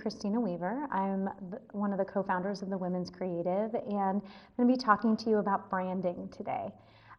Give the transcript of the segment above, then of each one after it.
Christina Weaver. I'm one of the co-founders of the Women's Creative, and I'm going to be talking to you about branding today.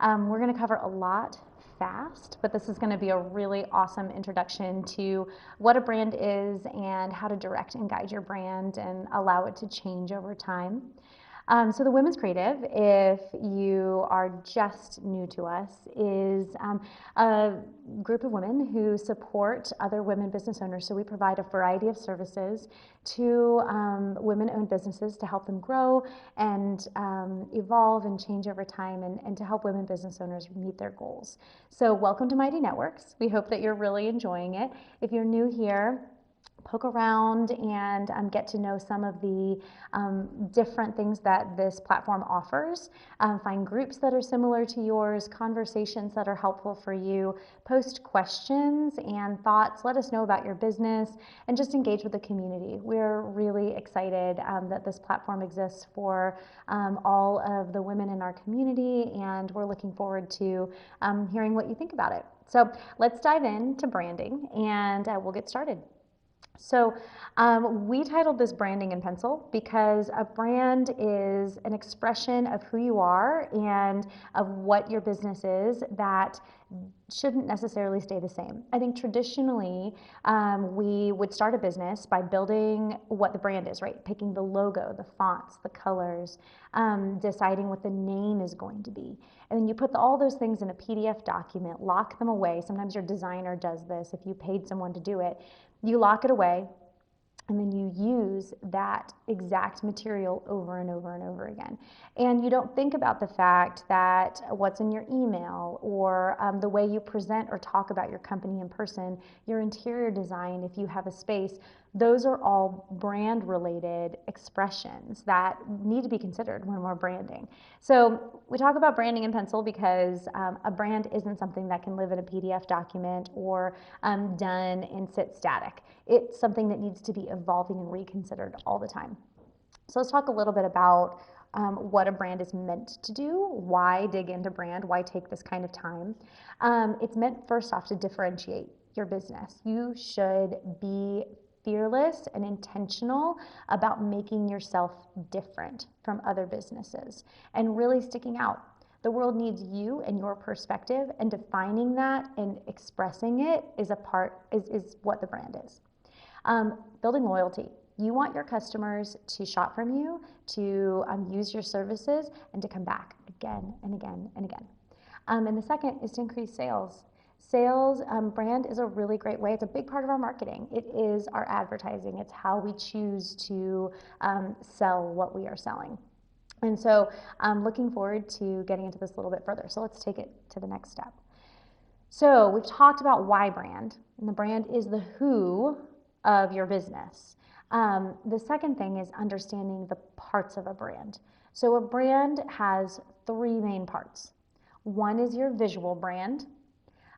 We're going to cover a lot fast, but this is going to be a really awesome introduction to what a brand is and how to direct and guide your brand and allow it to change over time. So the Women's Creative, if you are just new to us, is a group of women who support other women business owners. So we provide a variety of services to women-owned businesses to help them grow and evolve and change over time, and to help women business owners meet their goals. So welcome to Mighty Networks. We hope that you're really enjoying it. If you're new here, poke around and get to know some of the different things that this platform offers. Find groups that are similar to yours, conversations that are helpful for you, post questions and thoughts, let us know about your business, and just engage with the community. We're really excited that this platform exists for all of the women in our community, and we're looking forward to hearing what you think about it. So let's dive into branding, and we'll get started. So we titled this Branding in Pencil because a brand is an expression of who you are and of what your business is that shouldn't necessarily stay the same. I think traditionally we would start a business by building what the brand is, right? Picking the logo, the fonts, the colors, deciding what the name is going to be. And then you put all those things in a PDF document, lock them away. Sometimes your designer does this if you paid someone to do it. You lock it away, and then you use that exact material over and over and over again. And you don't think about the fact that what's in your email or the way you present or talk about your company in person, your interior design, if you have a space, those are all brand related expressions that need to be considered when we're branding. So we talk about branding in pencil because a brand isn't something that can live in a PDF document or done and sit static. It's something that needs to be evolving and reconsidered all the time. So let's talk a little bit about what a brand is meant to do, why dig into brand, why take this kind of time. It's meant first off to differentiate your business. You should be fearless and intentional about making yourself different from other businesses and really sticking out. The world needs you and your perspective, and defining that and expressing it is what the brand is. Building loyalty. You want your customers to shop from you, to use your services, and to come back again and again and again. And the second is to increase sales. Sales, brand is a really great way. It's a big part of our marketing. It is our advertising. It's how we choose to sell what we are selling. And so I'm looking forward to getting into this a little bit further. So let's take it to the next step. So we've talked about why brand, and the brand is the who of your business. The second thing is understanding the parts of a brand. So a brand has three main parts. One is your visual brand,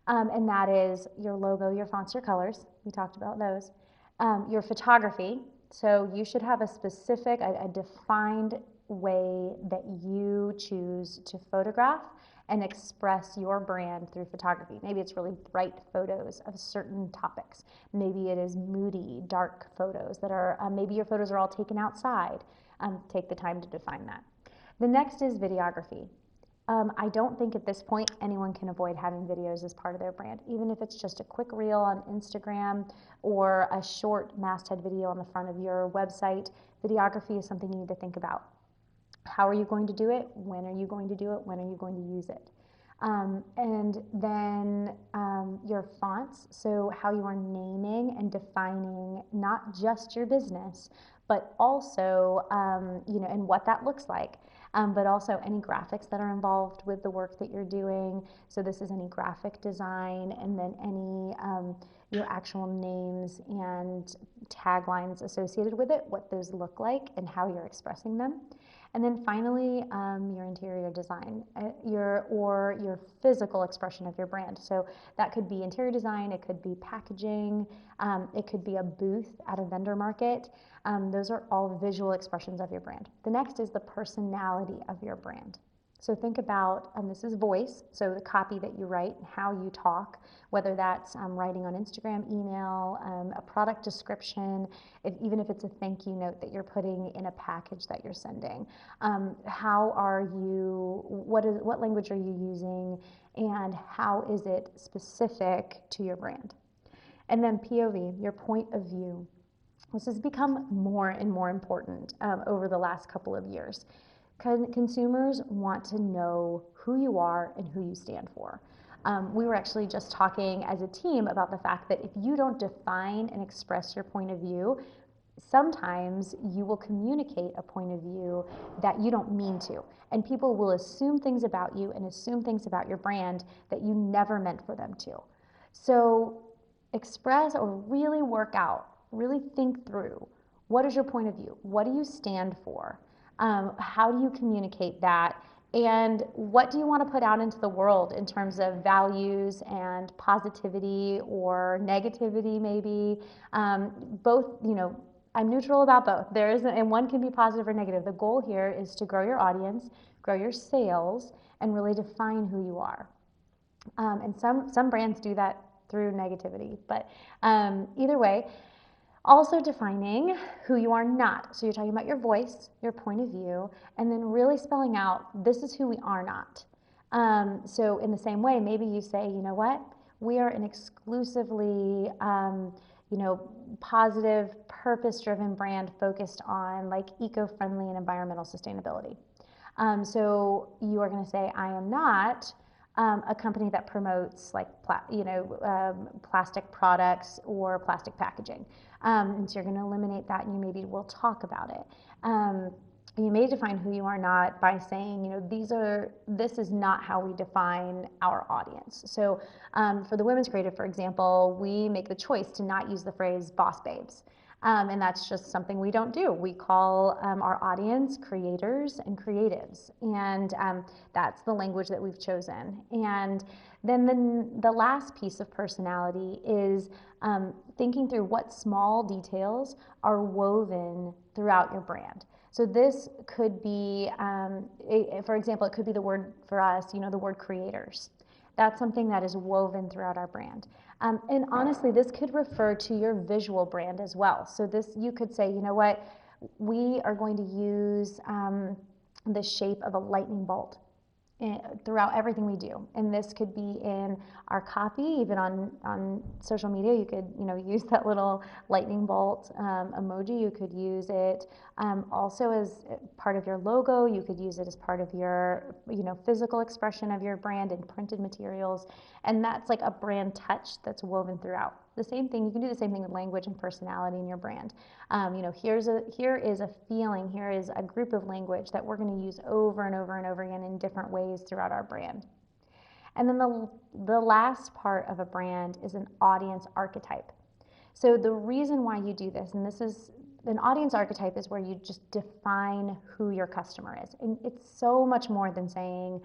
and that is your logo, your fonts, your colors. We talked about those. Your photography. So you should have a specific, a defined way that you choose to photograph and express your brand through photography. Maybe it's really bright photos of certain topics. Maybe it is moody, dark photos that are, maybe your photos are all taken outside. Take the time to define that. The next is videography. I don't think at this point anyone can avoid having videos as part of their brand, even if it's just a quick reel on Instagram or a short masthead video on the front of your website. Videography is something you need to think about. How are you going to do it? When are you going to do it? When are you going to use it? And then your fonts, so how you are naming and defining not just your business, but also, and what that looks like. But also any graphics that are involved with the work that you're doing. So this is any graphic design, and then any your actual names and taglines associated with it, what those look like and how you're expressing them. And then finally, your interior design, your physical expression of your brand. So that could be interior design, it could be packaging, it could be a booth at a vendor market. Those are all visual expressions of your brand. The next is the personality of your brand. So think about, this is voice, so the copy that you write, how you talk, whether that's writing on Instagram, email, a product description, even if it's a thank you note that you're putting in a package that you're sending. How are you, what language are you using, and how is it specific to your brand? And then POV, your point of view. This has become more and more important over the last couple of years. Consumers want to know who you are and who you stand for. We were actually just talking as a team about the fact that if you don't define and express your point of view, sometimes you will communicate a point of view that you don't mean to. And people will assume things about you and assume things about your brand that you never meant for them to. So express or really work out, really think through, what is your point of view? What do you stand for? How do you communicate that? And what do you want to put out into the world in terms of values and positivity or negativity maybe? Both, I'm neutral about both. There isn't, and one can be positive or negative. The goal here is to grow your audience, grow your sales, and really define who you are. And some brands do that through negativity, but either way, also defining who you are not. So you're talking about your voice, your point of view, and then really spelling out, this is who we are not. So in the same way, maybe you say, you know what, we are an exclusively, positive, purpose-driven brand focused on like eco-friendly and environmental sustainability. So you are going to say, I am not a company that promotes like plastic products or plastic packaging. And so you're going to eliminate that, and you maybe will talk about it. You may define who you are not by saying, this is not how we define our audience. So for the Women's Creative, for example, we make the choice to not use the phrase boss babes. And that's just something we don't do. We call our audience creators and creatives. And that's the language that we've chosen. And then the last piece of personality is thinking through what small details are woven throughout your brand. So this could be, for example, it could be the word for us, the word creators. That's something that is woven throughout our brand. And honestly, this could refer to your visual brand as well. So you could say, you know what, we are going to use the shape of a lightning bolt throughout everything we do. And this could be in our copy, even on social media. You could use that little lightning bolt emoji. You could use it also as part of your logo. You could use it as part of your physical expression of your brand in printed materials. And that's like a brand touch that's woven throughout. The same thing, you can do the same thing with language and personality in your brand. Here is a feeling, here is a group of language that we're going to use over and over and over again in different ways throughout our brand. And then the last part of a brand is an audience archetype. So the reason why you do this, and this is, an audience archetype is where you just define who your customer is. And it's so much more than saying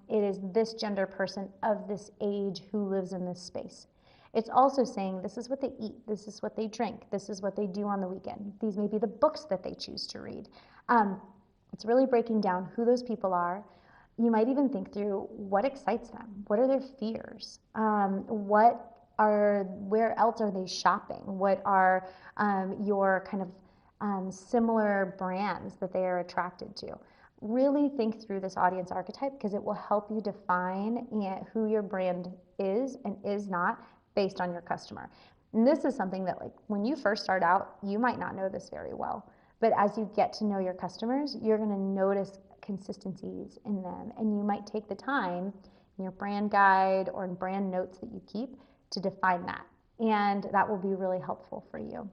it is this gender person of this age who lives in this space. It's also saying this is what they eat, this is what they drink, this is what they do on the weekend. These may be the books that they choose to read. It's really breaking down who those people are. You might even think through what excites them, what are their fears, where else are they shopping, what are your kind of similar brands that they are attracted to. Really think through this audience archetype because it will help you define who your brand is and is not based on your customer. And this is something that, like, when you first start out, you might not know this very well. But as you get to know your customers, you're going to notice consistencies in them. And you might take the time in your brand guide or in brand notes that you keep to define that. And that will be really helpful for you.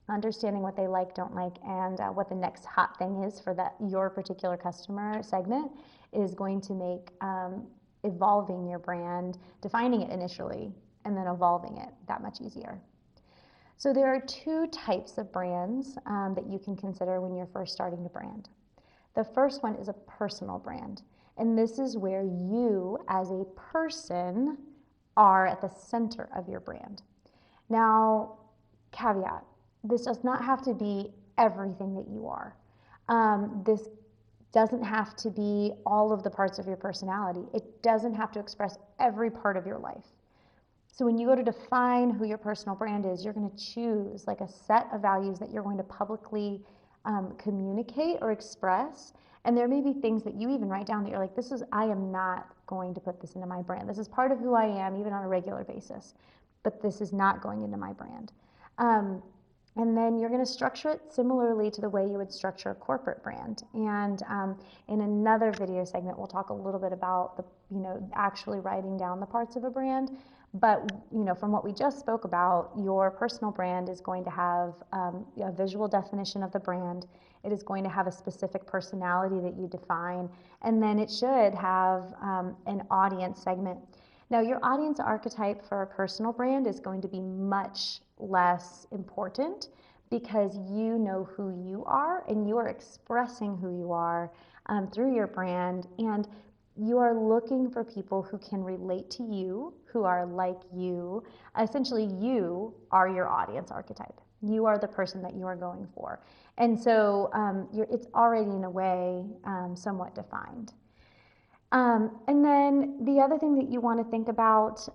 Understanding what they like, don't like, and what the next hot thing is for your particular customer segment is going to make evolving your brand, defining it initially, and then evolving it that much easier. So there are two types of brands that you can consider when you're first starting to brand. The first one is a personal brand, and this is where you as a person are at the center of your brand. Now, caveat, this does not have to be everything that you are. This doesn't have to be all of the parts of your personality. It doesn't have to express every part of your life. So when you go to define who your personal brand is, you're going to choose like a set of values that you're going to publicly communicate or express. And there may be things that you even write down that you're like, I am not going to put this into my brand. This is part of who I am, even on a regular basis, but this is not going into my brand. And then you're going to structure it similarly to the way you would structure a corporate brand. And in another video segment, we'll talk a little bit about actually writing down the parts of a brand. But from what we just spoke about, your personal brand is going to have a visual definition of the brand. It is going to have a specific personality that you define, and then it should have an audience segment. Now, your audience archetype for a personal brand is going to be much less important because you know who you are and you are expressing who you are through your brand, and you are looking for people who can relate to you, who are like you. Essentially, you are your audience archetype. You are the person that you are going for. And so it's already in a way somewhat defined. And then the other thing that you want to think about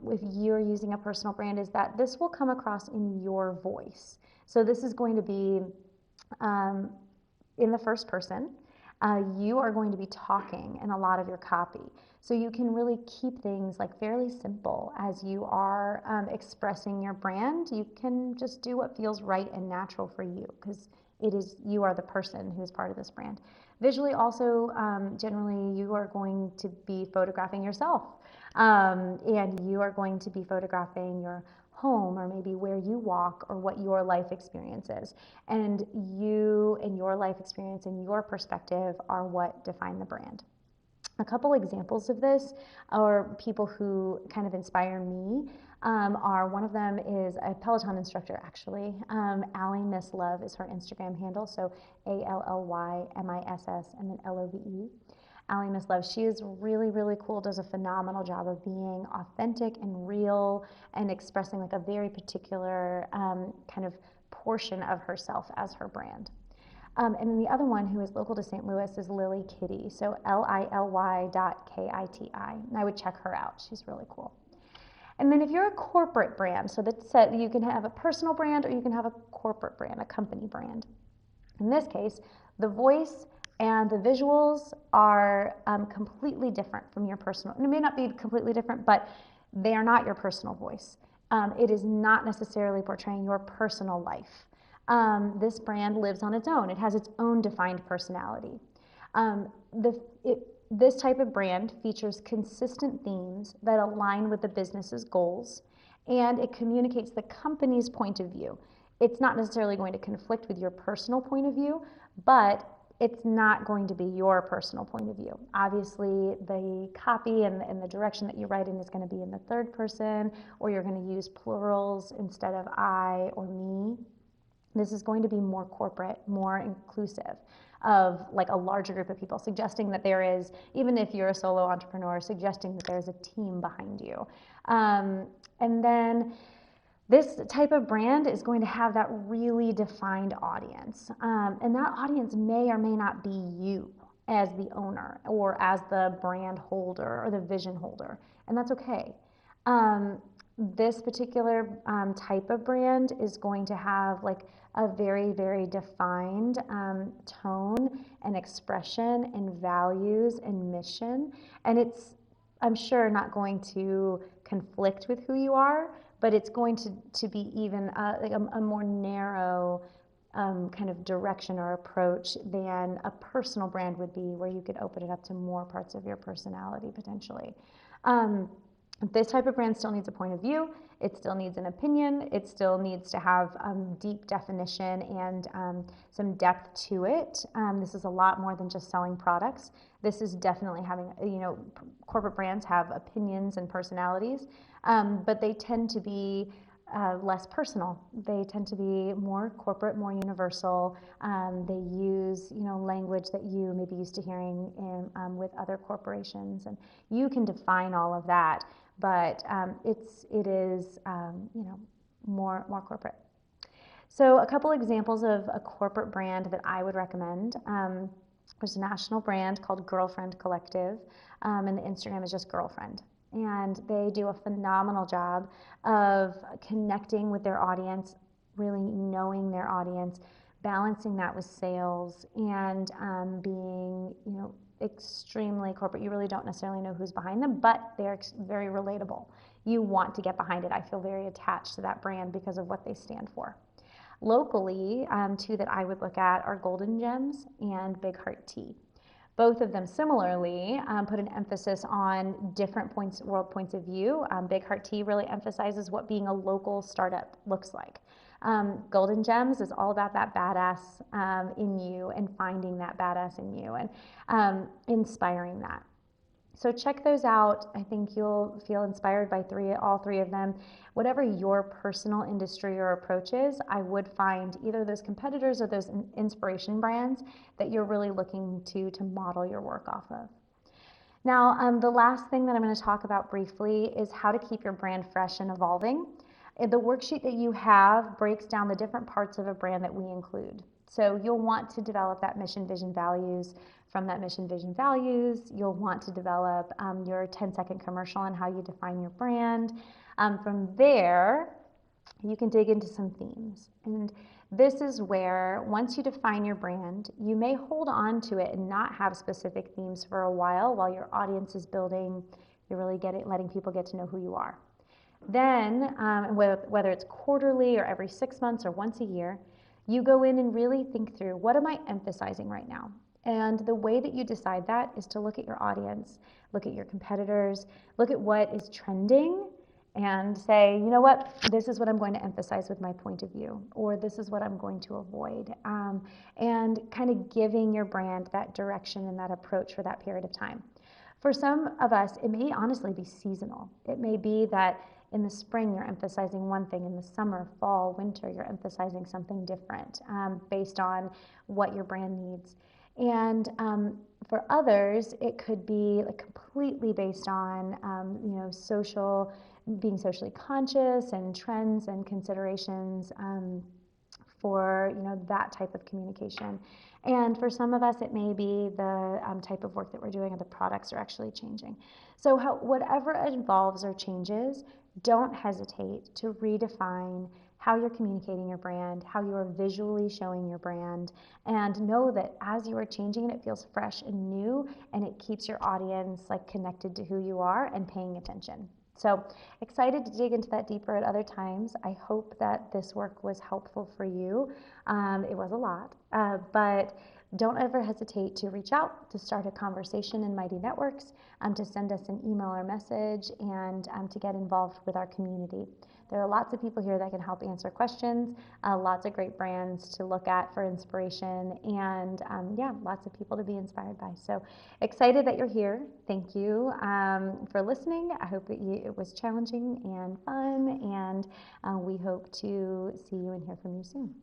if you're using a personal brand is that this will come across in your voice. So this is going to be in the first person. You are going to be talking in a lot of your copy. So you can really keep things like fairly simple as you are expressing your brand. You can just do what feels right and natural for you because you are the person who is part of this brand. Visually also, generally you are going to be photographing yourself and you are going to be photographing your home or maybe where you walk or what your life experience is. And you and your life experience and your perspective are what define the brand. A couple examples of this are people who kind of inspire me. One of them is a Peloton instructor, actually. Allie Miss Love is her Instagram handle, so ALLYMISS and then LOVE. Allie Miss Love, she is really, really cool, does a phenomenal job of being authentic and real and expressing like a very particular kind of portion of herself as her brand. And then the other one who is local to St. Louis is Lily Kitty, so LILY.KITI, and I would check her out. She's really cool. And then if you're a corporate brand, so that's you can have a personal brand or you can have a corporate brand, a company brand. In this case, the voice and the visuals are completely different from your personal. And it may not be completely different, but they are not your personal voice. It is not necessarily portraying your personal life. This brand lives on its own. It has its own defined personality. This type of brand features consistent themes that align with the business's goals, and it communicates the company's point of view. It's not necessarily going to conflict with your personal point of view, but it's not going to be your personal point of view. Obviously, the copy and the direction that you write in is going to be in the third person, or you're going to use plurals instead of I or me. This is going to be more corporate, more inclusive of like a larger group of people, suggesting that there is, even if you're a solo entrepreneur, suggesting that there's a team behind you. And then this type of brand is going to have that really defined audience. And that audience may or may not be you as the owner or as the brand holder or the vision holder, and that's okay. This particular type of brand is going to have like a very, very defined tone and expression and values and mission. And it's, I'm sure, not going to conflict with who you are, but it's going to be even like a more narrow kind of direction or approach than a personal brand would be, where you could open it up to more parts of your personality potentially. This type of brand still needs a point of view. It still needs an opinion. It still needs to have deep definition and some depth to it. This is a lot more than just selling products. This is definitely having, corporate brands have opinions and personalities, but they tend to be less personal. They tend to be more corporate, more universal. They use, language that you may be used to hearing with other corporations, and you can define all of that. But it is more corporate. So a couple examples of a corporate brand that I would recommend. There's a national brand called Girlfriend Collective, and the Instagram is just Girlfriend. And they do a phenomenal job of connecting with their audience, really knowing their audience, balancing that with sales, and being, extremely corporate. You really don't necessarily know who's behind them, but they're very relatable. You want to get behind it. I feel very attached to that brand because of what they stand for. Locally, two that I would look at are Golden Gems and Big Heart Tea. Both of them similarly put an emphasis on different world points of view. Big Heart Tea really emphasizes what being a local startup looks like. Golden Gems is all about that badass in you and finding that badass in you and inspiring that. So check those out. I think you'll feel inspired by all three of them. Whatever your personal industry or approach is, I would find either those competitors or those inspiration brands that you're really looking to model your work off of. Now, the last thing that I'm going to talk about briefly is how to keep your brand fresh and evolving. The worksheet that you have breaks down the different parts of a brand that we include. So you'll want to develop that mission, vision, values. From that mission, vision, values, you'll want to develop your 10-second commercial on how you define your brand. From there, you can dig into some themes. And this is where, once you define your brand, you may hold on to it and not have specific themes for a while your audience is building, you're really letting people get to know who you are. Then, whether it's quarterly or every 6 months or once a year, you go in and really think through, what am I emphasizing right now? And the way that you decide that is to look at your audience, look at your competitors, look at what is trending, and say, you know what, this is what I'm going to emphasize with my point of view, or this is what I'm going to avoid, and kind of giving your brand that direction and that approach for that period of time. For some of us, it may honestly be seasonal. It may be that in the spring you're emphasizing one thing, in the summer, fall, winter, you're emphasizing something different based on what your brand needs. And for others, it could be completely based on being socially conscious and trends and considerations for that type of communication. And for some of us, it may be the type of work that we're doing or the products are actually changing. So whatever involves or changes, don't hesitate to redefine how you're communicating your brand, how you are visually showing your brand, and know that as you are changing it feels fresh and new, and it keeps your audience connected to who you are and paying attention. So excited to dig into that deeper at other times. I hope that this work was helpful for you. It was a lot, but don't ever hesitate to reach out, to start a conversation in Mighty Networks, to send us an email or message, and to get involved with our community. There are lots of people here that can help answer questions, lots of great brands to look at for inspiration, and lots of people to be inspired by. So excited that you're here. Thank you for listening. I hope that it was challenging and fun, and we hope to see you and hear from you soon.